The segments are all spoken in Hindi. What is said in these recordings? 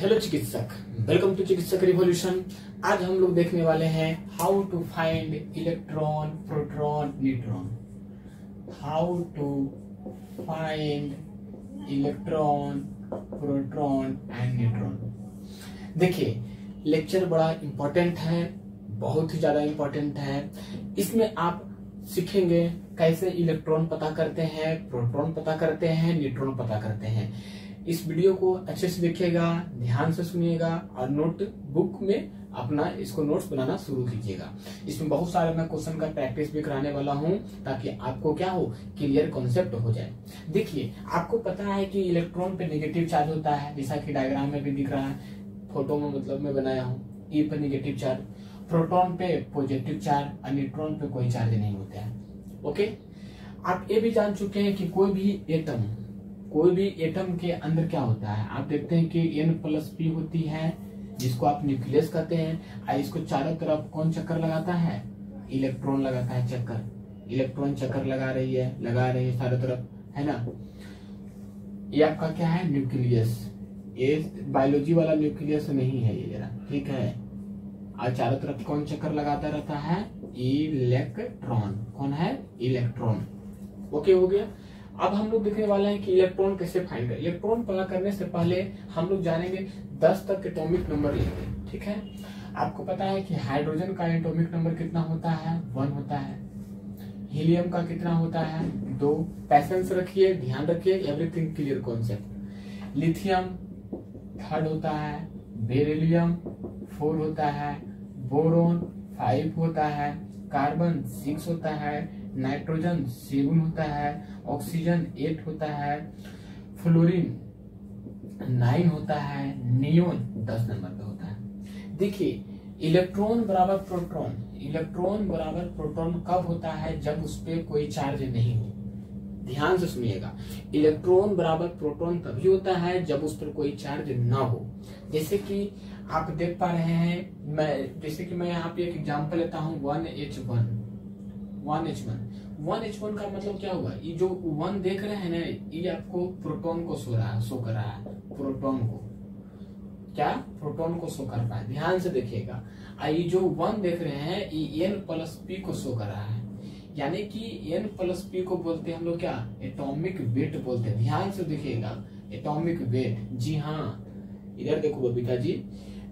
हेलो चिकित्सक, वेलकम टू चिकित्सक रिवॉल्यूशन। आज हम लोग देखने वाले हैं how to find electron, proton, neutron. How to find electron, proton and neutron. देखिए, लेक्चर बड़ा इंपॉर्टेंट है, बहुत ही ज्यादा इंपॉर्टेंट है। इसमें आप सीखेंगे कैसे इलेक्ट्रॉन पता करते हैं, प्रोटॉन पता करते हैं, न्यूट्रॉन पता करते हैं। इस वीडियो को अच्छे से देखिएगा, ध्यान से सुनिएगा और नोटबुक में अपना इसको नोट्स बनाना शुरू कीजिएगा। इसमें बहुत सारे मैं क्वेश्चन का प्रैक्टिस भी कराने वाला हूं ताकि आपको क्या हो, क्लियर कॉन्सेप्ट हो जाए। देखिए, आपको पता है कि इलेक्ट्रॉन पे नेगेटिव चार्ज होता है, जैसा कि डायग्राम में भी दिख रहा है, फोटो में मतलब मैं बनाया हूँ। ई पे नेगेटिव चार्ज, प्रोटॉन पे पॉजिटिव चार्ज और न्यूट्रॉन पे कोई चार्ज नहीं होता है। ओके, आप ये भी जान चुके हैं कि कोई भी एटम के अंदर क्या होता है। आप देखते हैं कि N+P होती है, जिसको आप न्यूक्लियस कहते हैं, और इसको चारों तरफ कौन चक्कर लगाता है? इलेक्ट्रॉन लगाता है चक्कर। इलेक्ट्रॉन चक्कर लगा रही है चारों तरफ, है ना। ये आपका क्या है? न्यूक्लियस। ये बायोलॉजी वाला न्यूक्लियस नहीं है ये जरा, ठीक है। और चारों तरफ कौन चक्कर लगाता रहता है? इलेक्ट्रॉन। कौन है? इलेक्ट्रॉन। ओके, हो गया। अब हम लोग देखने वाले हैं कि इलेक्ट्रॉन कैसे फाइंड करें। इलेक्ट्रॉन पता करने से पहले हम लोग जानेंगे 10 तक एटॉमिक नंबर लेंगे, ठीक है। आपको पता है कि हाइड्रोजन का एटॉमिक नंबर कितना होता है? 1 होता है। हीलियम का कितना होता है? 2। पैसेंस रखिए, ध्यान रखिए, everything clear concept. Lithium 3rd होता है, बेरिलियम 4 होता है, बोरोन 5 होता है, कार्बन 6 होता है, नाइट्रोजन 7 होता है, ऑक्सीजन 8 होता है, फ्लोरीन 9 होता है, नियोन 10 नंबर पे होता है। देखिए, इलेक्ट्रॉन बराबर प्रोटॉन, इलेक्ट्रॉन बराबर प्रोटॉन कब होता है? जब उस पर कोई चार्ज नहीं हो। ध्यान से सुनिएगा, इलेक्ट्रॉन बराबर प्रोटॉन तभी होता है जब उस पर कोई चार्ज ना हो। जैसे कि आप देख पा रहे हैं, मैं यहाँ पे एक एग्जांपल लेता हूँ, 1H1 का मतलब क्या हुआ? ये जो 1 देख रहे हैं ना, ये आपको प्रोटॉन को शो कर रहा है। प्रोटॉन को क्या? प्रोटॉन को शो कर रहा है। ध्यान से देखिएगा, ये जो 1 देख रहे हैं, ये N+P को शो कर रहा है। यानी कि N+P को बोलते हैं हम लोग क्या? एटॉमिक वेट बोलते हैं। ध्यान से देखिएगा, एटॉमिक वेट। जी हाँ, इधर देखो बबीता जी,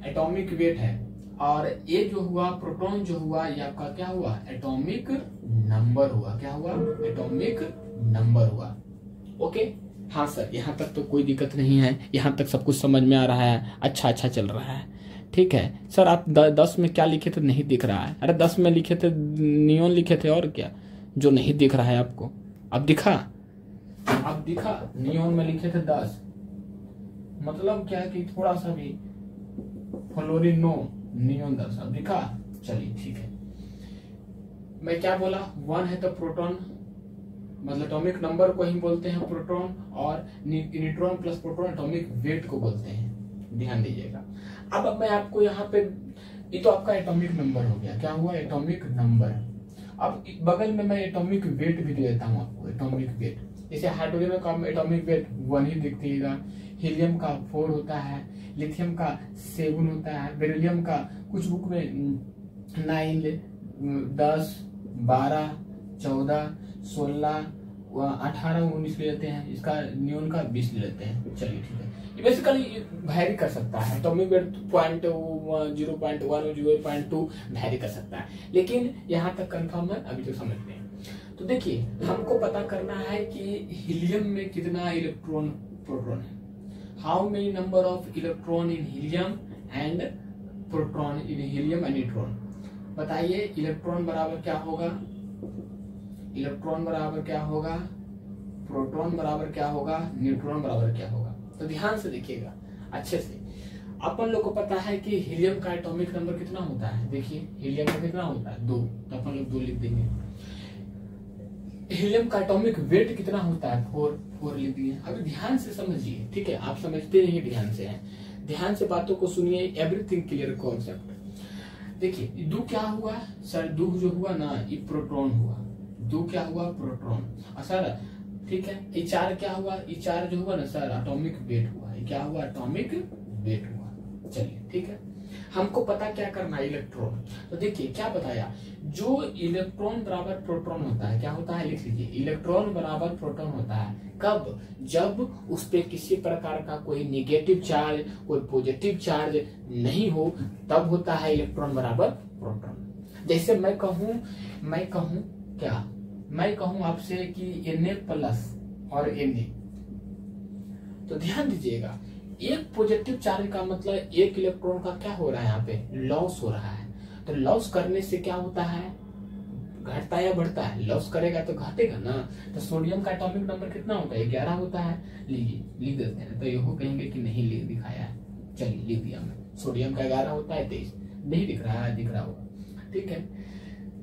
एटॉमिक वेट है। और ये जो हुआ प्रोटॉन जो हुआ, ये आपका क्या हुआ? एटॉमिक नंबर हुआ। क्या हुआ? एटॉमिक नंबर हुआ। ओके, हाँ सर, यहाँ तक तो कोई दिक्कत नहीं है, यहाँ तक सब कुछ समझ में आ रहा है, अच्छा चल रहा है, ठीक है। सर आप 10 में क्या लिखे थे? नहीं दिख रहा है। अरे 10 में लिखे थे नियोन लिखे थे, और क्या जो नहीं दिख रहा है आपको? अब दिखा? नियोन में लिखे थे 10, मतलब क्या कि थोड़ा सा भी फ्लोरीन नो, नियोन 10। अब दिखा? चलिए ठीक है। मैं क्या बोला? 1 है तो प्रोटॉन, मतलब एटॉमिक नंबर को ही बोलते हैं प्रोटॉन, और neutron plus proton atomic weight को बोलते हैं। ध्यान दीजिएगा। अब मैं आपको यहाँ पे, ये तो आपका एटॉमिक नंबर हो गया। क्या हुआ? Atomic number. अब बगल में मैं एटॉमिक वेट भी दे देता हूँ आपको। एटॉमिक वेट, जैसे हाइड्रोजन का एटॉमिक वेट 1 ही दिखतीगा, हीलियम का 4 होता है, लिथियम का 7 होता है, बेरिलियम का कुछ बुक में 9, 10, 12, 14, 16, 18, 19 ले लेते हैं। इसका नियोन का 20 ले लेते हैं। चलिए ठीक है। ये बेसिकली वैरी कर सकता है, एटॉमिक वेट 0.1, 0.2 वैरी कर सकता है, लेकिन यहाँ तक कंफर्म है, अभी तो समझते हैं। तो देखिए, हमको पता करना है कि हीलियम में कितना इलेक्ट्रॉन, प्रोटॉन है। How many number of electron in helium and proton in helium and neutron. बताइए, इलेक्ट्रॉन बराबर क्या होगा? इलेक्ट्रॉन बराबर क्या होगा? प्रोटॉन बराबर क्या होगा? न्यूट्रॉन बराबर क्या होगा? तो ध्यान से देखिएगा अच्छे से। अपन लोग को पता है कि हीलियम का एटॉमिक नंबर कितना होता है। देखिए, हीलियम का कितना होता है? 2, तो अपन लोग 2 लिख देंगे। हीलियम का एटॉमिक वेट कितना होता है? 4 लिख दिए। अभी ध्यान से समझिए, ठीक है। आप समझते नहीं, ध्यान से हैं, ध्यान से बातों को सुनिए, एवरीथिंग क्लियर कॉन्सेप्ट। देखिए, 2 क्या हुआ सर? 2 जो हुआ ना, ये प्रोटॉन हुआ। 2 क्या हुआ? प्रोटॉन। सर ठीक है, ये 4 क्या हुआ? ये 4 जो हुआ ना सर, एटॉमिक वेट हुआ। ये क्या हुआ? एटॉमिक वेट हुआ। चलिए ठीक है, हमको पता क्या करना है, इलेक्ट्रॉन। तो देखिए क्या बताया, जो इलेक्ट्रॉन बराबर प्रोटॉन होता है, क्या होता है लिख लीजिए, इलेक्ट्रॉन बराबर प्रोटॉन होता है कब, जब उस पे किसी प्रकार का कोई निगेटिव चार्ज कोई पॉजिटिव चार्ज नहीं हो, तब होता है इलेक्ट्रॉन बराबर प्रोटॉन। जैसे मैं कहूं क्या, मैं कहूं आपसे कि Na प्लस और Na, तो ध्यान दीजिएगा, एक पॉजिटिव चार्ज का मतलब एक इलेक्ट्रॉन का क्या हो रहा है, यहाँ पे लॉस हो रहा है। तो लॉस करने से क्या होता है, घटता है या बढ़ता है, लॉस करेगा तो घटेगा ना। तो सोडियम का एटॉमिक नंबर कितना होता है, 11 होता है। लिख देते हैं, तो यहो कहेंगे कि नहीं लिख दिखाया है, चलिए लिख दिया मैं, सोडियम का 11 होता है, 23 नहीं दिख रहा है, दिख रहा होगा, ठीक है।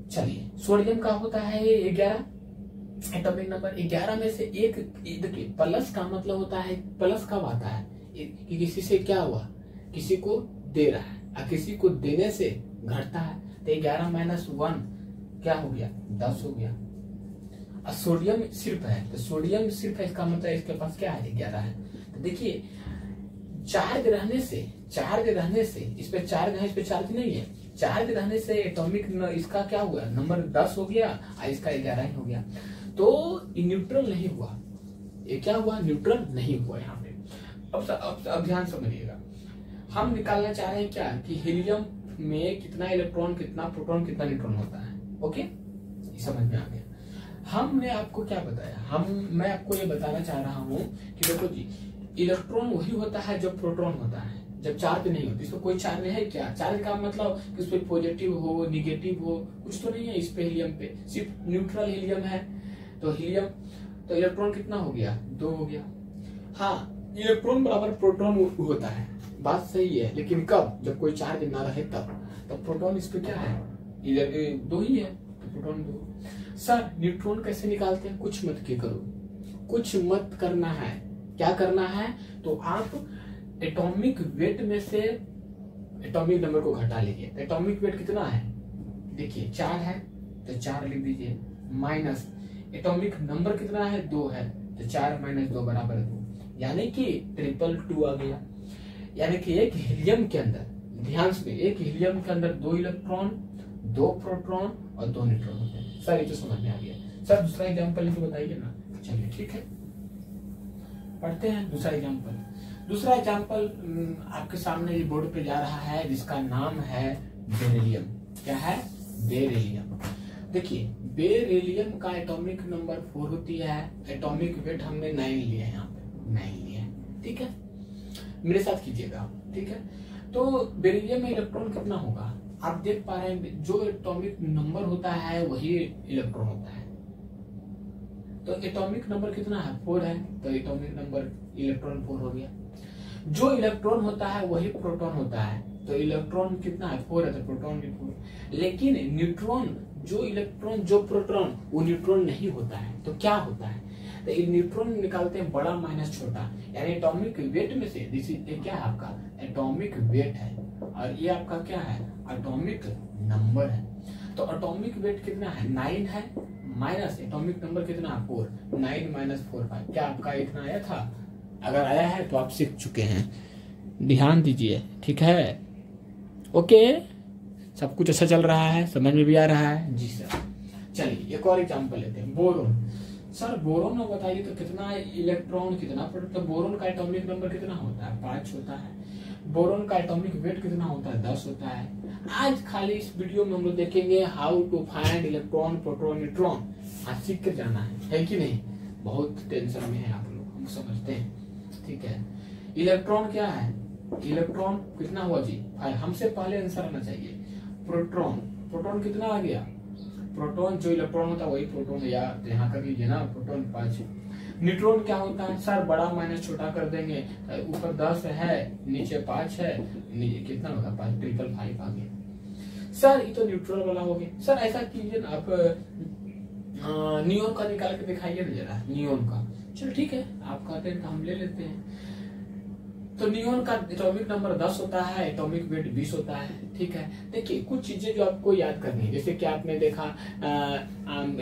चलिए सोडियम का होता है 11 एटॉमिक नंबर, 11 में से एक, देखिए प्लस का मतलब होता है, प्लस कब आता है कि किसी से क्या हुआ, किसी को दे रहा है और किसी को देने से घटता है। तो 11 माइनस 1 क्या हो गया, 10 हो गया। और सोडियम सिर्फ है, तो सोडियम सिर्फ है, इसका मतलब इसके पास क्या है, 11 है। तो देखिए चार्ज रहने से इस पे चार्ज है, इस पे चार्ज नहीं है, चार्ज रहने से एटॉमिक इसका क्या हुआ, नंबर 10 हो गया और इसका 11 ही हो गया। तो न्यूट्रल नहीं हुआ, ये क्या हुआ, न्यूट्रल नहीं हुआ यहाँ पे। अब ध्यान समझिएगा, हम निकालना चाह रहे हैं क्या, कि हीलियम में कितना इलेक्ट्रॉन कितना प्रोटॉन कितना न्यूट्रॉन होता है। ओके, समझ में आ गया। हमने आपको क्या बताया, मैं आपको ये बताना चाह रहा हूँ कि देखो जी, इलेक्ट्रॉन वही होता है जब प्रोटॉन होता है, जब चार्ज नहीं होती। इसको कोई चार्ज है क्या, चार्ज का मतलब कि उस पे पॉजिटिव हो निगेटिव हो कुछ तो नहीं है, इस पे हीलियम पे सिर्फ न्यूट्रल हीलियम है। तो हीलियम, तो इलेक्ट्रॉन कितना हो गया, 2 हो गया। हाँ, इलेक्ट्रॉन बराबर प्रोटॉन होता है, बात सही है, लेकिन कब, जब कोई चार्ज ना रहे तब। तो प्रोटॉन इस पे क्या है, 2 ही है, तो प्रोटॉन 2। सर न्यूट्रॉन कैसे निकालते हैं, कुछ मत करो, कुछ मत करना है। क्या करना है, तो आप एटॉमिक वेट में से एटॉमिक नंबर को घटा लीजिए। एटॉमिक वेट कितना है, देखिए 4 है, तो 4 लिख दीजिए, माइनस एटॉमिक नंबर कितना है, 2 है, तो 4 माइनस 2 बराबर 2, यानी कि 222 आ गया। यानी कि एक हीलियम के अंदर, ध्यान से, एक हीलियम के अंदर 2 इलेक्ट्रॉन 2 प्रोटॉन और 2 न्यूट्रॉन होते हैं। सर ये तो समझ में आ गया। सर दूसरा एग्जाम्पल लिख बताइए ना। चलिए ठीक है, पढ़ते हैं दूसरा एग्जाम्पल। दूसरा एग्जाम्पल आपके सामने बोर्ड पे जा रहा है, जिसका नाम है बेरिलियम। क्या है, बेरिलियम। देखिए बेरिलियम का एटॉमिक नंबर 4 होती है, एटॉमिक वेट हमने 9 लिया है, यहाँ पे 9 लिया है, ठीक है, मेरे साथ कीजिएगा, ठीक है। तो बेरिलियम में इलेक्ट्रॉन कितना होगा, आप देख पा रहे हैं, जो एटॉमिक नंबर होता है वही इलेक्ट्रॉन होता है। तो एटॉमिक नंबर कितना है, 4 है, तो एटॉमिक नंबर इलेक्ट्रॉन 4 हो गया। जो इलेक्ट्रॉन होता है वही प्रोटॉन होता है, तो इलेक्ट्रॉन कितना है, 4 है, तो प्रोटॉन भी 4। लेकिन न्यूट्रॉन, जो इलेक्ट्रॉन जो प्रोटॉन, वो न्यूट्रॉन नहीं होता है। तो क्या होता है, तो न्यूट्रॉन निकालते हैं बड़ा माइनस छोटा, यानी एटॉमिक वेट में से, ये क्या है आपका एटॉमिक वेट है, और ये आपका क्या है, एटॉमिक नंबर है। तो एटॉमिक वेट कितना है, 9 है, माइनस एटॉमिक नंबर कितना है, 4, 9 माइनस 4 5। क्या आपका इतना आया था, अगर आया है तो आप सीख चुके हैं, ध्यान दीजिए, ठीक है। ओके, सब कुछ अच्छा चल रहा है, समझ में भी आ रहा है जी सर। चलिए एक और एग्जांपल लेते हैं, बोरोन। सर बोरोन में बताइए तो कितना इलेक्ट्रॉन कितना प्रोटॉन, तो बोरोन का एटॉमिक नंबर कितना होता है, 5 होता है। बोरोन का एटॉमिक वेट कितना होता है, 10 होता है। आज खाली इस वीडियो में हम लोग देखेंगे how to find electron proton neutron, आज सीख कर जाना है कि नहीं। बहुत टेंशन में है आप लोग, हम समझते हैं, ठीक है। इलेक्ट्रॉन क्या है, इलेक्ट्रॉन कितना हुआ जी, हमसे पहले आंसर आना चाहिए। प्रोटॉन, प्रोटॉन कितना आ गया, प्रोटॉन जो इलेक्ट्रॉन होता है वही प्रोटॉन है, या यहाँ कर लीजिए ना, प्रोटॉन 5। न्यूट्रॉन क्या होता है, सर बड़ा माइनस छोटा कर देंगे, ऊपर 10 है नीचे 5 है, नीचे कितना होगा 5, 555 आ गया। सर ये तो न्यूट्रल वाला हो गया। सर ऐसा कीजिए ना आप, नियोन का निकाल के दिखाइए ना जरा, नियोन का। चलो ठीक है, आप कहते हैं तो हम ले लेते हैं। तो नियोन का एटॉमिक नंबर 10 होता है, एटॉमिक वेट 20 होता है, ठीक है। देखिए कुछ चीजें जो आपको याद करनी है, जैसे कि आपने देखा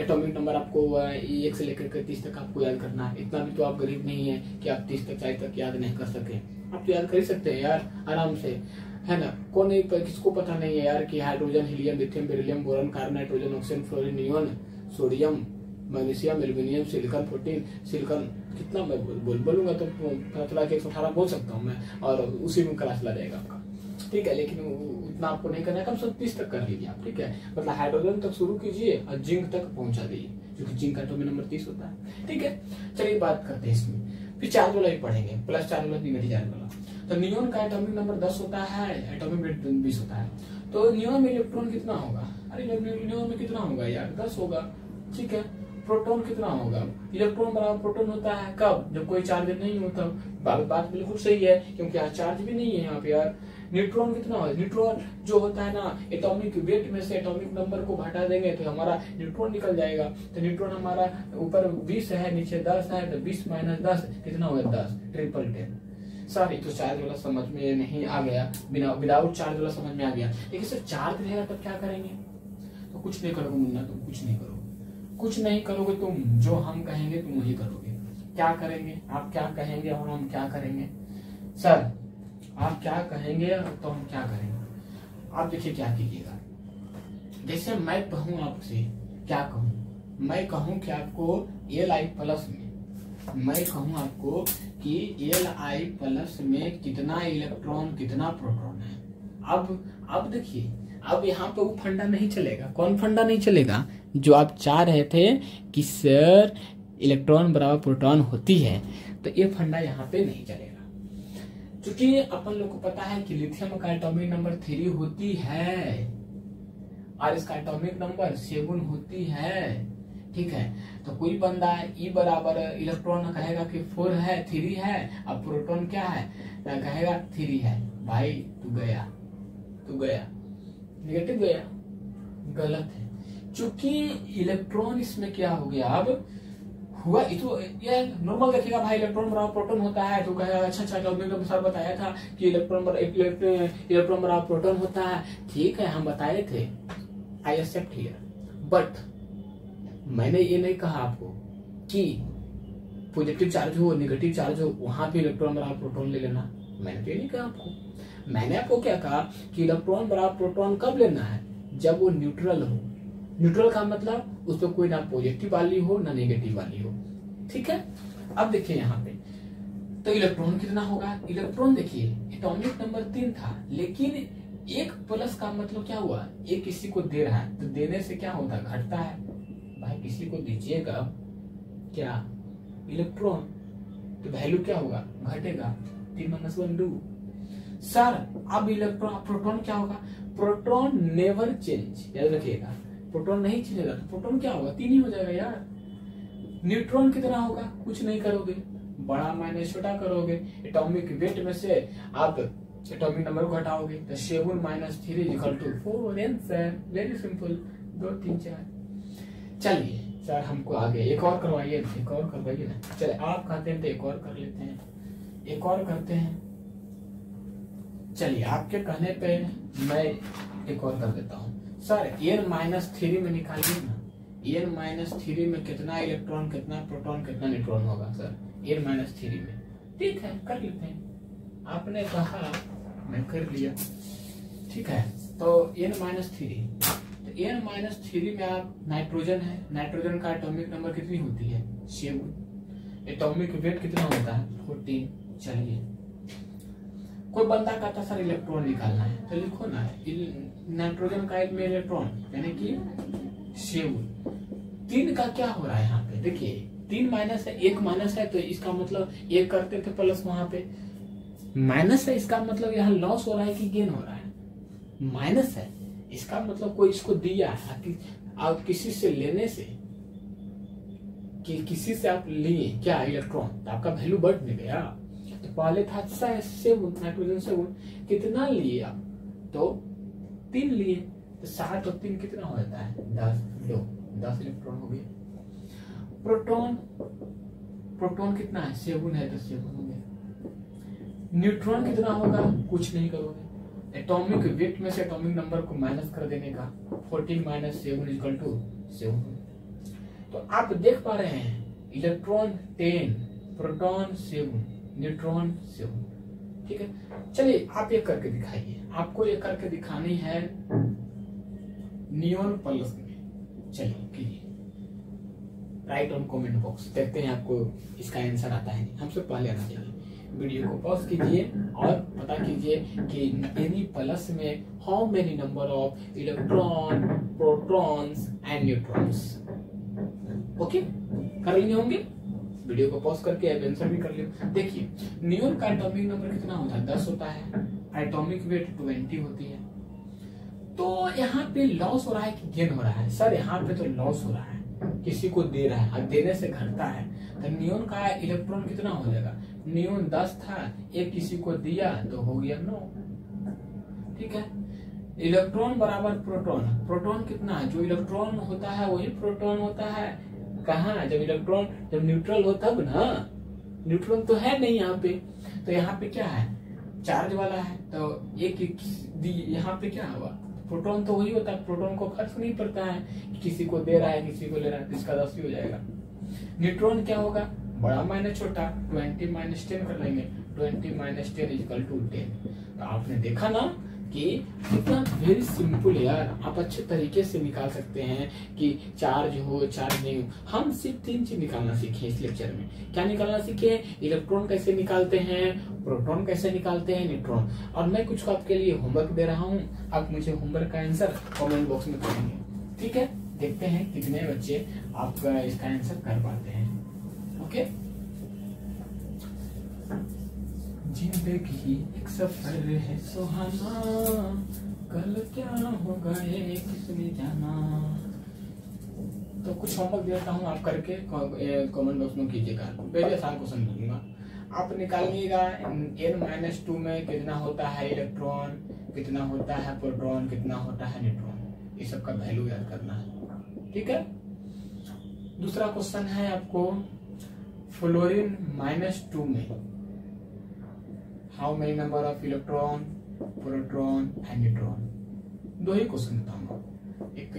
एटॉमिक नंबर आपको 1 से लेकर 30 तक आपको याद करना है। इतना भी तो आप गरीब नहीं है कि आप 30 तक 40 तक याद नहीं कर सके। आप तो याद कर ही सकते हैं यार आराम से, है ना। कौन नहीं, किसको पता नहीं है यार कि hydrogen, helium, lithium, beryllium, boron, carbon, nitrogen, oxygen, fluorine, neon, sodium, magnesium, aluminium, silicon, protein, silicon, कितना मैं बोलूंगा तो पता चला कि 118 बोल सकता हूँ मैं, और उसी में क्लास ला जाएगा आपका, ठीक है। लेकिन उतना आपको नहीं करना है, कम से कम 30 तक कर लीजिए आप, ठीक है। मतलब हाइड्रोजन तक शुरू कीजिए और जिंक तक पहुंचा दीजिए, क्योंकि जिंक का एटॉमिक नंबर 30 होता है, ठीक है। चलिए बात करते हैं इसमें, फिर चार्ज वाला भी पढ़ेंगे, प्लस चार्ज वाला, निगेटिव चार्ज वाला। तो नियोन का एटॉमिक नंबर 10 होता है, एटॉमिक वेट 20 होता है। तो नियोन में इलेक्ट्रॉन कितना होगा? अरे नियोन में कितना होगा यार? 10 होगा, ठीक है। प्रोटॉन कितना होगा? इलेक्ट्रॉन बराबर प्रोटॉन होता है कब? जब कोई चार्ज नहीं होता। बात बिल्कुल सही है, क्योंकि यहाँ चार्ज भी नहीं है यहाँ पे यार। न्यूट्रॉन कितना होगा? न्यूट्रॉन जो होता है ना, एटॉमिक वेट में से एटॉमिक नंबर को घटा देंगे तो हमारा न्यूट्रॉन निकल जाएगा। तो न्यूट्रॉन हमारा ऊपर 20 है, नीचे 10 है, तो 20 माइनस 10 कितना होगा? 10, ट्रिपल 10। सॉरी, तो चार्ज वाला समझ में नहीं आ गया, विदाउट चार्ज वाला समझ में आ गया। लेकिन सर चार्ज रहेगा तब क्या करेंगे? तो कुछ नहीं करोगे मुन्ना, तुम कुछ नहीं करोगे, कुछ नहीं करोगे तुम। जो हम कहेंगे तुम वही करोगे। क्या करेंगे? आप क्या कहेंगे और हम क्या करेंगे? सर आप क्या कहेंगे तो हम क्या करेंगे? आप देखिए क्या कीजिएगा। जैसे मैं कहूं आपसे, क्या कहूं? मैं कहूं कि आपको Li प्लस में, मैं कहूं आपको कि Li प्लस में कितना इलेक्ट्रॉन कितना प्रोटॉन है। अब देखिए, अब यहाँ पे वो फंडा नहीं चलेगा। कौन फंडा नहीं चलेगा? जो आप चाह रहे थे कि सर इलेक्ट्रॉन बराबर प्रोटॉन होती है, तो ये फंडा यहाँ पे नहीं चलेगा। क्योंकि अपन लोग को पता है कि लिथियम का एटॉमिक नंबर 3 होती है और इसका एटॉमिक नंबर 7 होती है, ठीक है। तो कोई बंदा E बराबर इलेक्ट्रॉन कहेगा कि 4 है, 3 है, अब प्रोटॉन क्या है, कहेगा 3 है। भाई तू गया नेगेटिव गया, गलत है। क्योंकि इलेक्ट्रॉन इसमें क्या हो गया, अब हुआ तो ये नॉर्मल देखिएगा भाई, इलेक्ट्रॉन बराबर प्रोटॉन होता है तो कहेगा अच्छा तो सर बताया था कि इलेक्ट्रॉन बराबर प्रोटॉन होता है, ठीक है हम बताए थे, आई एक्सेप्ट हियर। बट मैंने ये नहीं कहा आपको कि पॉजिटिव चार्ज हो नेगेटिव चार्ज हो वहां पे इलेक्ट्रॉन बराबर प्रोटॉन ले लेना, मैंने तो ये नहीं कहा आपको। मैंने आपको क्या कहा कि इलेक्ट्रॉन बराबर प्रोटॉन कब लेना है? जब वो न्यूट्रल हो। न्यूट्रल का मतलब उस पर कोई ना पॉजिटिव वाली हो ना नेगेटिव वाली हो, ठीक है। अब देखिए यहाँ पे तो इलेक्ट्रॉन कितना होगा? इलेक्ट्रॉन देखिए एटॉमिक नंबर 3 था, लेकिन 1 प्लस का मतलब क्या हुआ? एक किसी को दे रहा है तो देने से क्या होता है? घटता है। भाई किसी को दीजिएगा क्या इलेक्ट्रॉन, तो वैल्यू क्या होगा? घटेगा। 3 - 1 2। सर अब इलेक्ट्रॉन प्रोटॉन क्या होगा? प्रोटॉन नेवर चेंज, याद रखिएगा। प्रोटॉन नहीं चेंज होगा तो प्रोटॉन क्या होगा? 3 ही हो जाएगा यार। न्यूट्रॉन कितना होगा? कुछ नहीं करोगे, बड़ा माइनस छोटा करोगे, एटॉमिक वेट में से आप एटॉमिक नंबर को घटाओगे तो 7 - 3 = 4। Answer very simple, 2 3 4। चलिए सर हमको आगे एक और करवाइए, एक और करवाइए ना। चलिए आप कहते हैं तो एक और कर लेते हैं, एक और करते हैं। चलिए आपके कहने पे मैं एक और कर देता हूँ। सर N - 3 में निकालिए ना, N - 3 में कितना इलेक्ट्रॉन कितना प्रोटॉन कितना न्यूट्रॉन होगा? सर N - 3 में, ठीक है कर लेते हैं। आपने कहा मैं कर लिया, ठीक है। तो N - 3, तो N - 3 में आप नाइट्रोजन है, नाइट्रोजन का एटॉमिक नंबर कितनी होती है? 7। एटॉमिक वेट कितना होता है? 14। चलिए कोई बंदा कहता सर इलेक्ट्रॉन निकालना है, तो लिखो ना नाइट्रोजन का में इलेक्ट्रॉन यानी कि 7। 3 का क्या हो रहा है यहाँ पे? देखिए 3 माइनस है, 1 माइनस है, तो इसका मतलब 1 करते थे प्लस, वहां पे माइनस है, इसका मतलब यहाँ लॉस हो रहा है कि गेन हो रहा है? माइनस है, इसका मतलब कोई इसको दिया है, आप किसी से लेने से, कि किसी से आप लिए क्या इलेक्ट्रॉन, तो आपका वैल्यू बढ़ नहीं गया। तो पहले था 7 नाइट्रोजन 7, कितना लिए आप? तो 3 लिए, तो 7 और 3 कितना हो जाता है? 10। 10 इलेक्ट्रॉन हो गए। प्रोटॉन कितना है? 7 है तो 7 हो गया। न्यूट्रॉन कितना होगा? कुछ नहीं करोगे, एटॉमिक वेट में से एटॉमिक नंबर को माइनस कर देने का। 14 - 7 = 7। तो आप देख पा रहे हैं इलेक्ट्रॉन 10, प्रोटॉन 7, न्यूट्रॉन 7। ठीक है, चलिए आप ये करके दिखाइए, आपको ये करके दिखानी है नियॉन प्लस में। चलिए कीजिए, राइट ऑन कमेंट बॉक्स, देखते हैं आपको इसका आंसर आता है। हमसे पहले आना चाहिए। वीडियो को पॉज कीजिए और पता कीजिए कि एनी प्लस में how many number of electron, protons and neutrons. Okay, कर लिए होंगे। वीडियो को पॉज करके आंसर भी कर लियो। देखिए नियॉन का एटॉमिक नंबर कितना होता है? 10 होता है। एटॉमिक वेट 20 होती है। तो यहाँ पे लॉस हो रहा है कि गेन हो रहा है? सर यहाँ पे तो लॉस हो रहा है, किसी को दे रहा है, अब देने से घटता है। तो नियॉन का इलेक्ट्रॉन कितना हो जाएगा? नियॉन 10 था, एक किसी को दिया तो हो गया 9। ठीक है, इलेक्ट्रॉन बराबर प्रोटॉन। प्रोटॉन कितना है? जो इलेक्ट्रॉन होता है वही प्रोटॉन होता है। कहाँ? जब इलेक्ट्रॉन जब न्यूट्रल हो तब ना। न्यूट्रॉन तो है नहीं यहाँ पे, तो यहाँ पे क्या है? चार्ज वाला है, तो एक यहाँ पे क्या हुआ? प्रोटॉन तो वही होता है। प्रोटॉन को फर्क नहीं पड़ता है कि किसी को दे रहा है किसी को ले रहा है, तो इसका 10 ही हो जाएगा। न्यूट्रॉन क्या होगा? बड़ा माइनस छोटा, 20 माइनस 10 कर लेंगे। 20 माइनस 10 इक्वल टू 10। तो आपने देखा ना कि कितना वेरी सिंपल यार, आप अच्छे तरीके से निकाल सकते हैं कि चार्ज हो चार्ज नहीं हो। हम सिर्फ 3 चीज निकालना सीखे इस लेक्चर में। क्या निकालना सीखे? इलेक्ट्रॉन कैसे निकालते हैं, प्रोटॉन कैसे निकालते हैं, न्यूट्रॉन। और मैं कुछ आपके लिए होमवर्क दे रहा हूँ, आप मुझे होमवर्क का आंसर कमेंट बॉक्स में करेंगे। ठीक है, देखते हैं कितने बच्चे आपका इसका आंसर कर पाते हैं। ओके, जिंदगी एक सफर है सुहाना, कल क्या होगा ये किसने जाना। तो कुछ होमवर्क देता हूँ, आप करके कमेंट बॉक्स में कीजिएगा। वेरी आसान क्वेश्चन दूंगा, आप निकालिएगा। n-2 में कितना होता है इलेक्ट्रॉन, कितना होता है प्रोटॉन, कितना होता है न्यूट्रॉन, ये सब का वैल्यू याद करना है। ठीक है, दूसरा क्वेश्चन है आपको फ्लोरीन -2 में how many number of electron, proton and neutron. 2 he question बताऊंगा। एक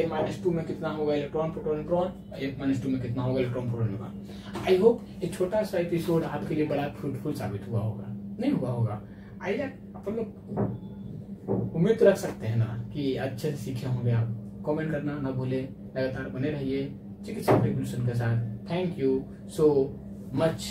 n-2 में कितना होगा इलेक्ट्रॉन, प्रोटॉन, न्यूट्रॉन, 1-2 में कितना होगा electron, proton, neutron. I hope ये छोटा सा एपिसोड आपके लिए बड़ा फ्रूटफुल साबित हुआ होगा। नहीं हुआ होगा? आइए अपन लोग उम्मीद रख सकते हैं ना कि अच्छे से सीखे होंगे आप। कमेंट करना ना भूले, लगातार बने रहिए चिकित्सा के साथ। Thank you so much.